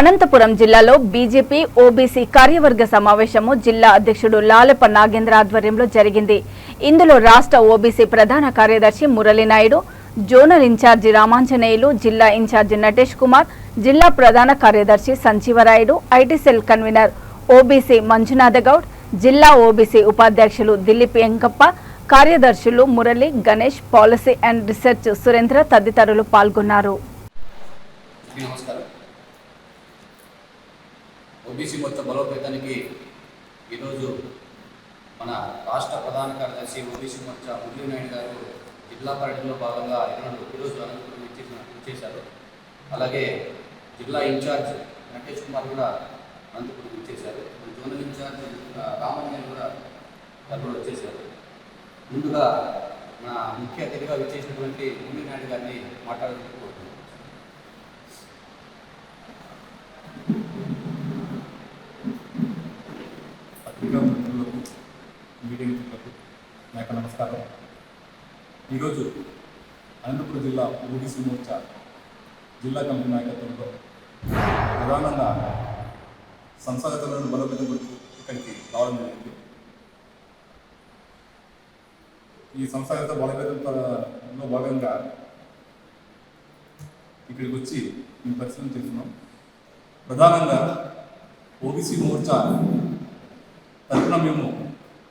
అనంతపురం జిల్లాలో BJP OBC కార్యవర్గ సమావేశము జిల్లా అధ్యక్షుడు లాలెప నాగేంద్ర ఆధ్వర్యంలో జరిగింది. ఇందులో రాష్ట్ర ఓబీసీ ప్రధాన కార్యదర్శి మురళీనాయుడు, జోనల్ ఇన్ఛార్జి రామాంజనేయులు, జిల్లా ఇన్ఛార్జి నటేష్ కుమార్, జిల్లా ప్రధాన కార్యదర్శి Sanjeevarayudu, IT cell convener OBC Manjunatha Goud, జిల్లా ఓబీసీ ఉపాధ్యక్షులు దిలీప్ వెంకప్ప, కార్యదర్శులు Murali, Ganesh, policy and research Surendra తదితరులు పాల్గొన్నారు. ఓబీసీ మొత్తం బలోపేతానికి ఈరోజు మన రాష్ట్ర ప్రధాన కార్యదర్శి ఓబీసీ మోర్చా మురళీనాయుడు గారు జిల్లా పర్యటనలో భాగంగా ఈరోజు అనంతపురం ఇచ్చేశారు. అలాగే జిల్లా ఇన్ఛార్జ్ నటేష్ కుమార్ కూడా అనంతపురం ఇచ్చేశారు. జోనల్ ఇన్ఛార్జ్ రామాంజనేయులు కూడా వచ్చేశారు. ముందుగా మన ముఖ్య అతిథిగా విచ్చేసినటువంటి మురళీనాయుడు గారిని మాట్లాడుకుంటున్నాను. మీడియాకు నా యొక్క నమస్కారం. ఈరోజు అనంతపురం జిల్లా ఓబీసీ మోర్చా జిల్లా కమిటీ నాయకత్వంలో ప్రధానంగా సంస్థాగతులను బలోపేతం కొరకు ఇక్కడికి రావడం జరిగింది. ఈ సంస్థాగత బలోపేతంలో భాగంగా ఇక్కడికి వచ్చి మేము పరిశీలన చేస్తున్నాం. ప్రధానంగా ఓబీసీ మోర్చా తరఫున మేము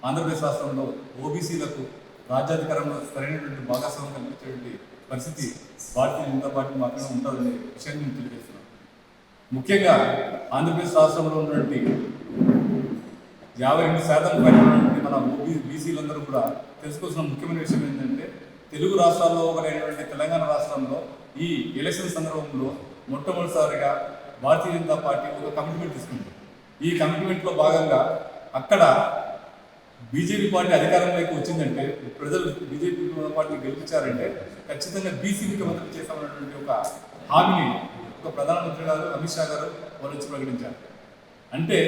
ఆంధ్రప్రదేశ్ రాష్ట్రంలో ఓబీసీలకు రాజ్యాధికారంలో సరైనటువంటి భాగస్వామ్యం కల్పించేటువంటి పరిస్థితి భారతీయ జనతా పార్టీ మాత్రమే ఉంటుందనే విషయాన్ని మేము తెలియజేస్తున్నాం. ముఖ్యంగా ఆంధ్రప్రదేశ్ రాష్ట్రంలో ఉన్నటువంటి 52% పైన ఉన్నటువంటి మన బీసీలందరూ కూడా తెలుసుకోవాల్సిన ముఖ్యమైన విషయం ఏంటంటే, తెలుగు రాష్ట్రాల్లో ఒకటైనటువంటి తెలంగాణ రాష్ట్రంలో ఈ ఎలక్షన్ సందర్భంలో మొట్టమొదటిసారిగా భారతీయ జనతా పార్టీ ఒక కమిట్మెంట్ తీసుకుంది. ఈ కమిట్మెంట్లో భాగంగా అక్కడ బీజేపీ పార్టీ అధికారంలోకి వచ్చిందంటే, ప్రజలు బీజేపీ పార్టీ గెలిపించారంటే ఖచ్చితంగా బీసీ ముఖ్యమంత్రి చేస్తామన్నటువంటి ఒక హామీని ఒక ప్రధానమంత్రి గారు అమిత్ షా గారు వాళ్ళు వచ్చి ప్రకటించారు. అంటే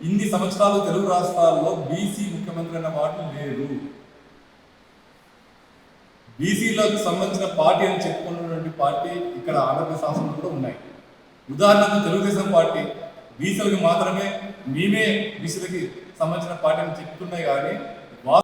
ఇన్ని సంవత్సరాలు తెలుగు రాష్ట్రాల్లో బీసీ ముఖ్యమంత్రి అన్న మాట లేదు. బీసీలకు సంబంధించిన పార్టీ అని చెప్పుకున్నటువంటి పార్టీ ఇక్కడ ఆంధ్రప్రదేశ్ రాష్ట్రంలో కూడా ఉన్నాయి. ఉదాహరణకు తెలుగుదేశం పార్టీ బీసీలకు మాత్రమే మేమే బీసీలకి సంబంధించిన పార్టీని చెప్తున్నాయి, కానీ